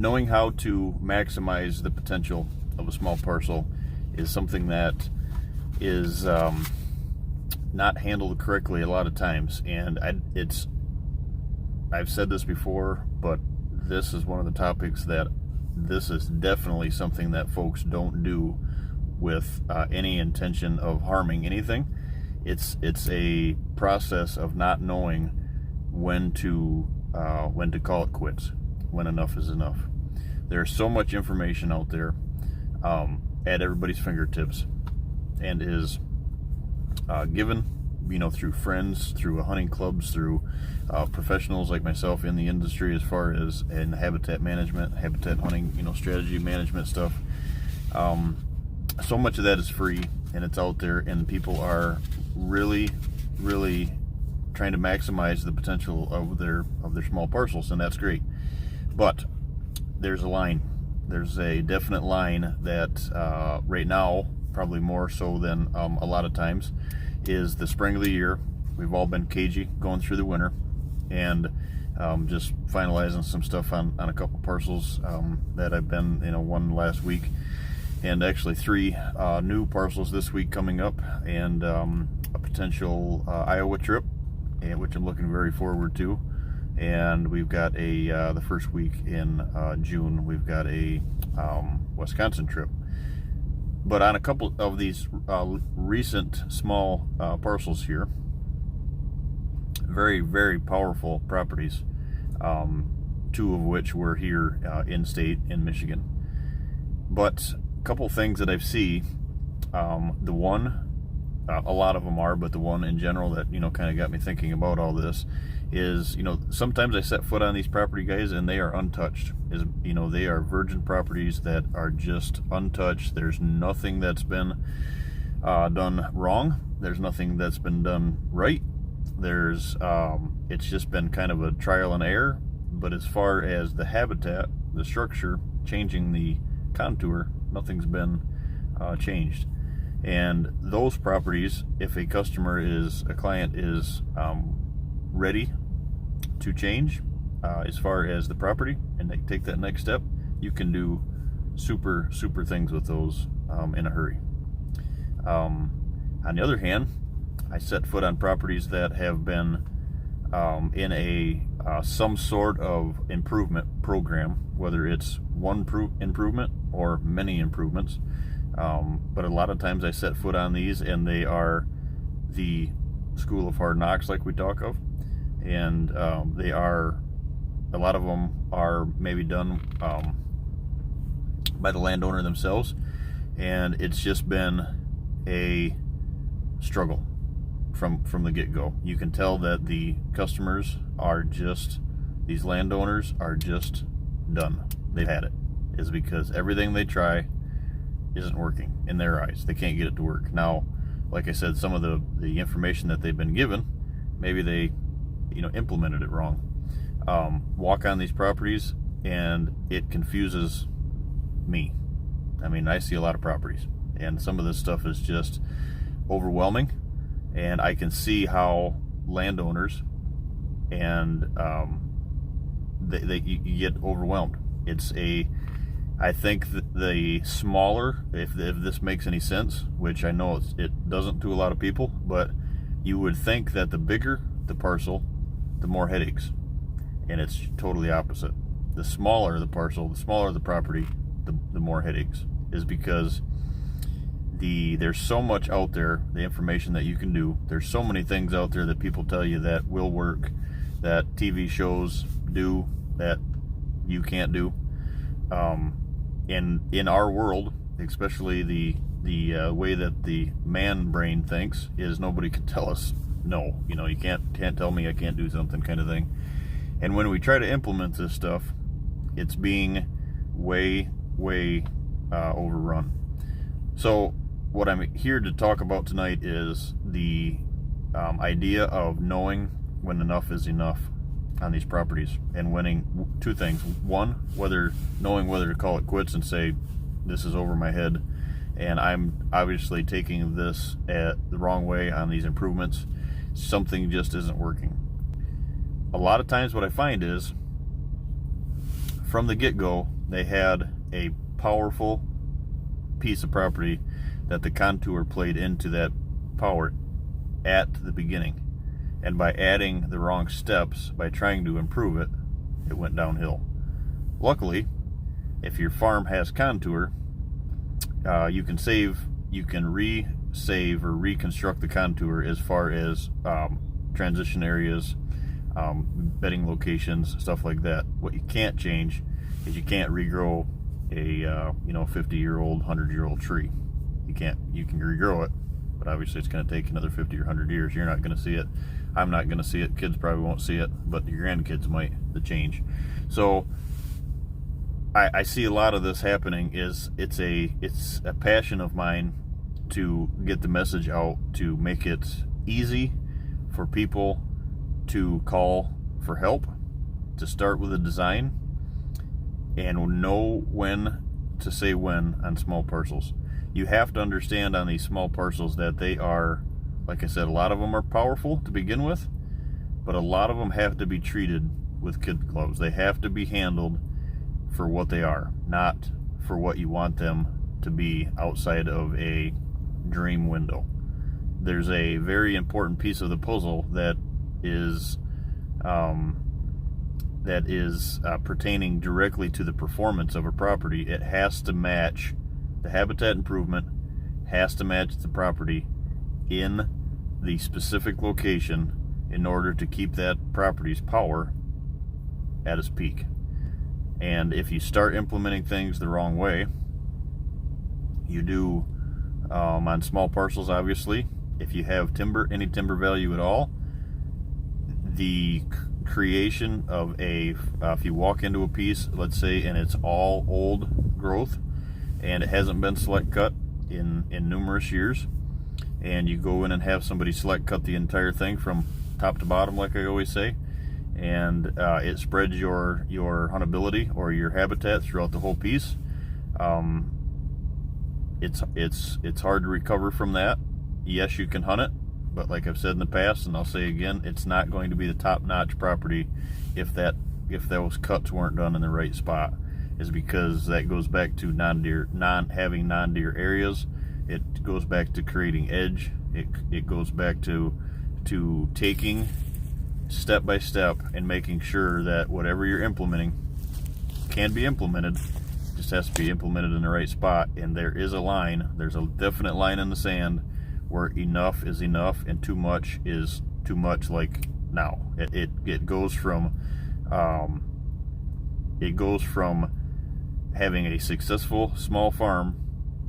knowing how to maximize the potential of a small parcel is something that is not handled correctly a lot of times. And I've said this before, but this is one of the topics that this is definitely something that folks don't do with any intention of harming anything. It's a process of not knowing when to call it quits, when enough is enough. There's so much information out there at everybody's fingertips, and is given, through friends, through hunting clubs, through professionals like myself in the industry, as far as in habitat management, habitat hunting, strategy management stuff. So much of that is free, and it's out there, and people are really, really trying to maximize the potential of their small parcels, and that's great. But there's a line. There's a definite line that right now, probably more so than a lot of times, is the spring of the year. We've all been cagey going through the winter, and just finalizing some stuff on a couple parcels that I've been, one last week, and actually 3 new parcels this week coming up, and a potential Iowa trip, which I'm looking very forward to. And we've got the first week in June, we've got a Wisconsin trip. But on a couple of these recent small parcels here, very, very powerful properties, 2 of which were here in state in Michigan. But a couple things that I've seen, the one, a lot of them are, but the one in general that kind of got me thinking about all this is, sometimes I set foot on these property, guys, and they are untouched. They are virgin properties that are just untouched. There's nothing that's been done wrong. There's nothing that's been done right. It's just been kind of a trial and error. But as far as the habitat, the structure, changing the contour, nothing's been changed. And those properties, if a client is ready to change as far as the property, and they take that next step, you can do super things with those in a hurry. On the other hand, I set foot on properties that have been in some sort of improvement program, whether it's one improvement or many improvements. But a lot of times I set foot on these, and they are the school of hard knocks, like we talk of. And a lot of them are maybe done by the landowner themselves, and it's just been a struggle from the get-go. You can tell that the customers are these landowners are just done. They've had it. It's because everything they try isn't working in their eyes. They can't get it to work. Now, like I said, some of the information that they've been given, maybe they implemented it wrong. Walk on these properties, and it confuses me. I mean, I see a lot of properties, and some of this stuff is just overwhelming, and I can see how landowners and you get overwhelmed. I think that the smaller, if this makes any sense, which I know it doesn't to a lot of people, but you would think that the bigger the parcel, the more headaches, and it's totally opposite. The smaller the parcel, the smaller the property, the more headaches, is because there's so much out there, the information that you can do. There's so many things out there that people tell you that will work, that TV shows do, that you can't do. In our world, especially the way that the man brain thinks, is nobody can tell us no. You can't tell me I can't do something, kind of thing. And when we try to implement this stuff, it's being way overrun. So what I'm here to talk about tonight is the idea of knowing when enough is enough on these properties, and winning 2 things. One, knowing whether to call it quits and say, this is over my head, and I'm obviously taking this the wrong way on these improvements. Something just isn't working. A lot of times what I find is from the get-go, they had a powerful piece of property that the contour played into that power at the beginning. And by adding the wrong steps, by trying to improve it, it went downhill. Luckily, if your farm has contour, you can re-save or reconstruct the contour as far as transition areas, bedding locations, stuff like that. What you can't change is you can't regrow a 50-year-old, 100-year-old tree. You can regrow it, but obviously it's going to take another 50 or 100 years. You're not going to see it. I'm not going to see it. Kids probably won't see it, but your grandkids might. The change. So I see a lot of this happening. It's a passion of mine to get the message out, to make it easy for people to call for help, to start with a design, and know when to say when on small parcels. You have to understand on these small parcels that they are, like I said, a lot of them are powerful to begin with, but a lot of them have to be treated with kid gloves. They have to be handled for what they are, not for what you want them to be outside of a dream window. There's a very important piece of the puzzle that is pertaining directly to the performance of a property. It has to match the habitat improvement, has to match the property in the specific location in order to keep that property's power at its peak. And if you start implementing things the wrong way, you do on small parcels, obviously, if you have any timber value at all, the creation of if you walk into a piece, let's say, and it's all old growth and it hasn't been select cut in numerous years, and you go in and have somebody select cut the entire thing from top to bottom, like I always say, and it spreads your huntability or your habitat throughout the whole piece, it's hard to recover from that. Yes, you can hunt it, but like I've said in the past, and I'll say again, it's not going to be the top-notch property if those cuts weren't done in the right spot. Is because that goes back to having non-deer areas. It goes back to creating edge. It goes back to taking step by step and making sure that whatever you're implementing can be implemented. It just has to be implemented in the right spot. And there is a line. There's a definite line in the sand where enough is enough and too much is too much. Like now, it goes from having a successful small farm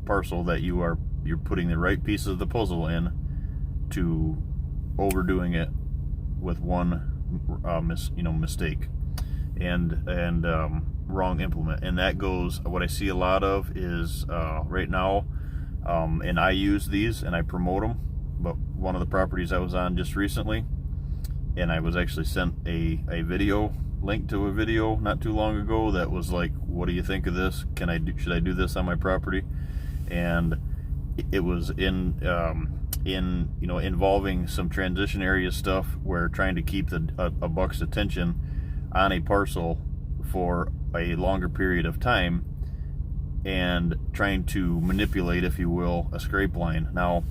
parcel that you're putting the right pieces of the puzzle in, to overdoing it with one mistake and wrong implement. And that goes, what I see a lot of is right now, and I use these and I promote them, but one of the properties I was on just recently, and I was actually sent a video link to a video not too long ago that was like, what do you think of this? Should I do this on my property? And it was involving some transition area stuff where trying to keep a buck's attention on a parcel for a longer period of time and trying to manipulate, if you will, a scrape line. Now,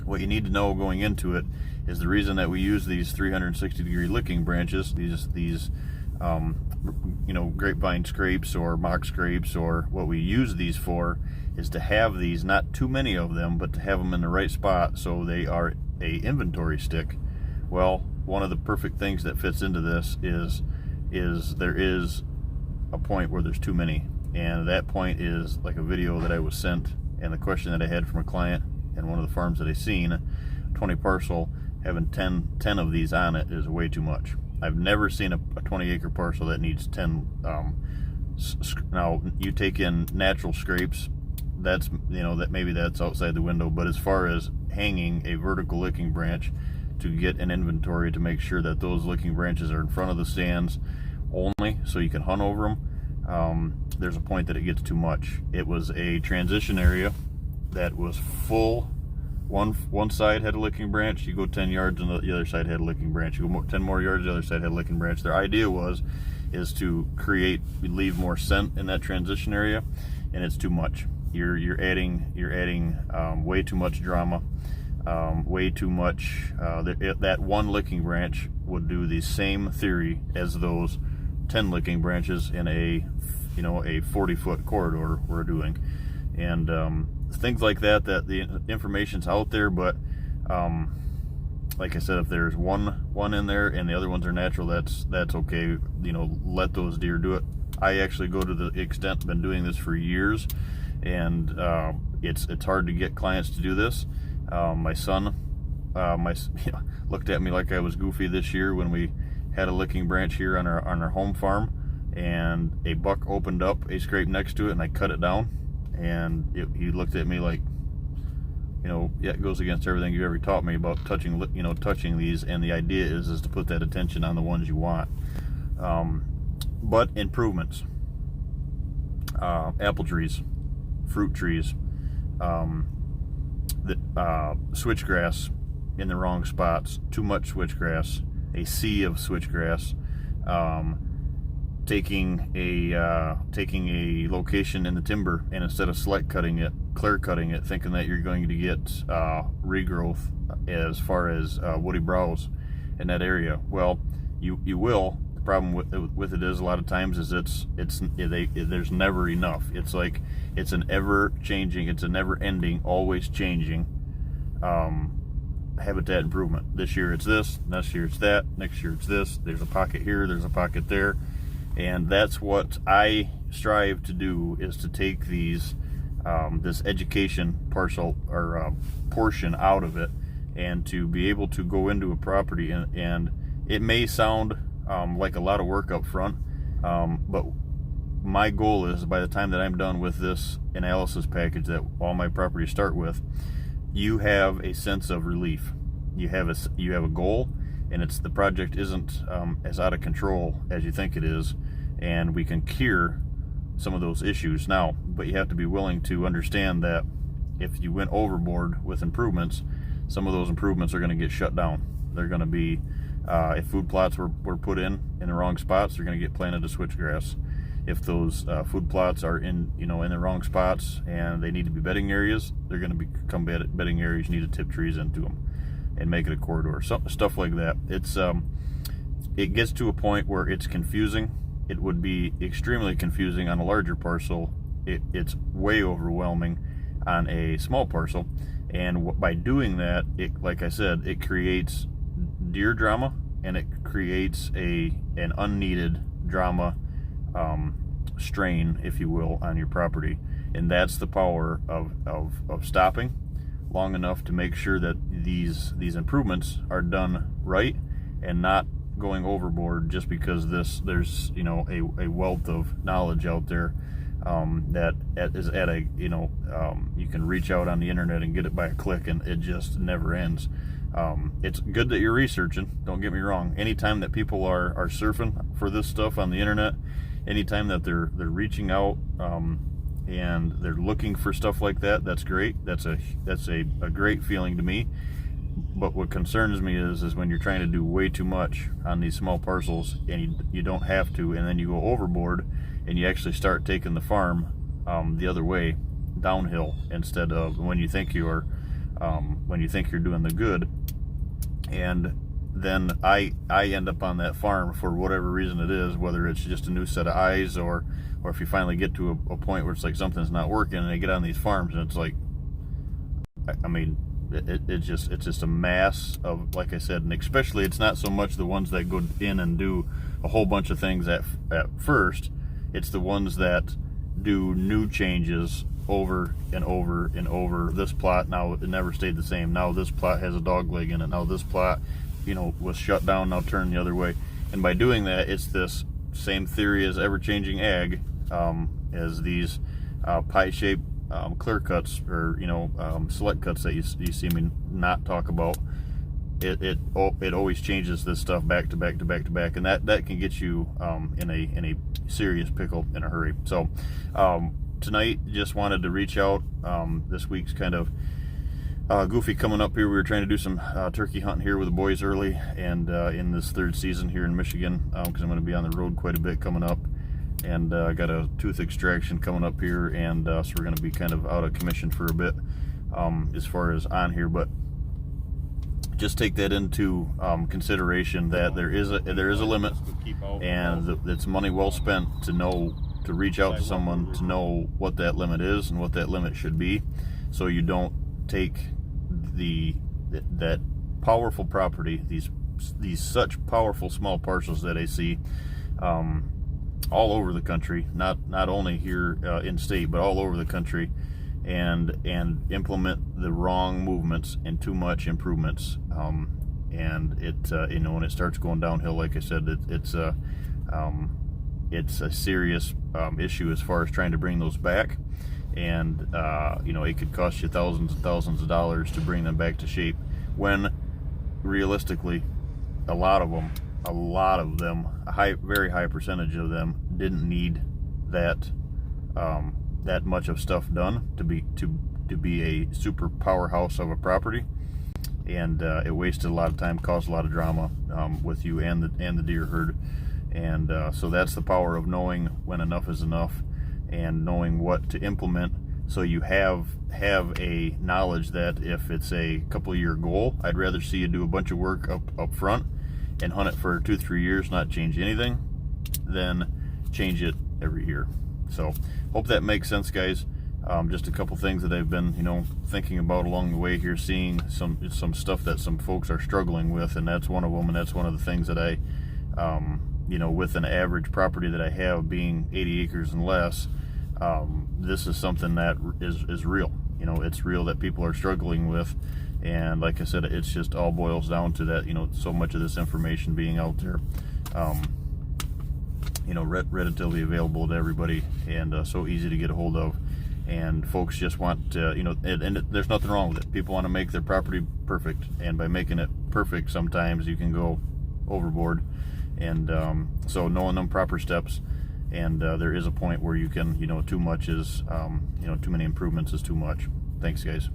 what you need to know going into it is the reason that we use these 360-degree licking branches, these grapevine scrapes or mock scrapes, or what we use these for is to have these, not too many of them, but to have them in the right spot so they are a inventory stick. Well, one of the perfect things that fits into this is there is a point where there's too many, and that point is like a video that I was sent, and the question that I had from a client and one of the farms that I seen, 20 parcel, having 10 of these on it is way too much. I've never seen a 20-acre parcel that needs 10. Now you take in natural scrapes, that's that maybe that's outside the window, but as far as hanging a vertical licking branch to get an inventory to make sure that those licking branches are in front of the stands only so you can hunt over them, there's a point that it gets too much. It was a transition area that was full. One side had a licking branch, you go 10 yards and the other side had a licking branch, you go 10 more yards, the other side had a licking branch. Their idea was, is to leave more scent in that transition area, and it's too much. You're adding way too much Dramma, way too much. That one licking branch would do the same theory as those 10 licking branches in a 40-foot corridor we're doing, and things like that. That the information's out there, but like I said, if there's one in there and the other ones are natural, that's okay. Let those deer do it. I actually go to the extent, been doing this for years, and it's hard to get clients to do this. My son looked at me like I was goofy this year when we had a licking branch here on our home farm, and a buck opened up a scrape next to it, and I cut it down, and he looked at me like, yeah, it goes against everything you ever taught me about touching these, and the idea is to put that attention on the ones you want. But improvements, apple trees, fruit trees, switchgrass in the wrong spots, too much switchgrass, a sea of switchgrass, taking a location in the timber, and instead of select cutting it, clear cutting it, thinking that you're going to get regrowth as far as woody browse in that area. Well, you will. The problem with it is a lot of times is there's never enough. It's like it's an ever changing, it's a never ending, always changing habitat improvement. This year it's this, next year it's that, next year it's this. There's a pocket here, there's a pocket there, and that's what I strive to do, is to take these this education parcel or portion out of it, and to be able to go into a property, and it may sound like a lot of work up front, but my goal is, by the time that I'm done with this analysis package that all my properties start with, you have a sense of relief. You have a goal, and the project isn't as out of control as you think it is, and we can cure some of those issues now. But you have to be willing to understand that if you went overboard with improvements, some of those improvements are going to get shut down. They're going to be, if food plots were put in the wrong spots, they're going to get planted to switchgrass. If those food plots are in the wrong spots and they need to be bedding areas, they're going to become bedding areas. You need to tip trees into them and make it a corridor. Stuff like that. It gets to a point where it's confusing. It would be extremely confusing on a larger parcel. It's way overwhelming on a small parcel, and by doing that, like I said, it creates deer Dramma, and it creates an unneeded Dramma strain, if you will, on your property. And that's the power of stopping long enough to make sure that these improvements are done right, and not going overboard just because there's a wealth of knowledge out there that is at a you can reach out on the internet and get it by a click, and it just never ends. It's good that you're researching, don't get me wrong. Anytime that people are surfing for this stuff on the internet, anytime that they're reaching out and they're looking for stuff like that, that's great. That's a great feeling to me. But what concerns me is when you're trying to do way too much on these small parcels, and you don't have to, and then you go overboard and you actually start taking the farm the other way, downhill, instead of when you think you're doing the good. And then I end up on that farm for whatever reason it is, whether it's just a new set of eyes, or if you finally get to a point where it's like something's not working, and they get on these farms and it's like, I mean, it's just a mass of, like I said, and especially it's not so much the ones that go in and do a whole bunch of things at first. It's the ones that do new changes over and over and over. This plot, now it never stayed the same. Now this plot has a dog leg in it. Now this plot, was shut down, now turned the other way. And by doing that, it's this same theory as ever-changing ag, as these pie-shaped clear cuts, or select cuts that you see me not talk about. It always changes this stuff back to back to back to back, and that can get you in a serious pickle in a hurry. So tonight, just wanted to reach out. This week's kind of goofy coming up here. We were trying to do some turkey hunting here with the boys early, and in this third season here in Michigan, because I'm going to be on the road quite a bit coming up, and I got a tooth extraction coming up here, and so we're going to be kind of out of commission for a bit as far as on here, but just take that into consideration that there is a limit, and it's money well spent to reach out to someone to know what that limit is and what that limit should be, so you don't take that powerful property, these such powerful small parcels that I see all over the country, not only here in state, but all over the country, and implement the wrong movements and too much improvements, and it when it starts going downhill, like I said, it's a serious issue as far as trying to bring those back, and it could cost you thousands and thousands of dollars to bring them back to shape, when realistically a lot of them, a very high percentage of them, didn't need that much of stuff done to be a super powerhouse of a property, and it wasted a lot of time, caused a lot of drama with you and the deer herd, and so that's the power of knowing when enough is enough, and knowing what to implement, so you have a knowledge that if it's a couple of year goal, I'd rather see you do a bunch of work up front and hunt it for 2-3 years, not change anything, than change it every year. So hope that makes sense, guys. Just a couple things that I've been thinking about along the way here, seeing some stuff that some folks are struggling with, and that's one of them, and that's one of the things that I with an average property that I have being 80 acres and less, this is something that is real. It's real that people are struggling with, and like I said, it's just all boils down to that, so much of this information being out there, readily available to everybody, and so easy to get a hold of, and folks just want to, and there's nothing wrong with it. People want to make their property perfect, and by making it perfect, sometimes you can go overboard, and so knowing them proper steps, and there is a point where you can, too much is, too many improvements is too much. Thanks, guys.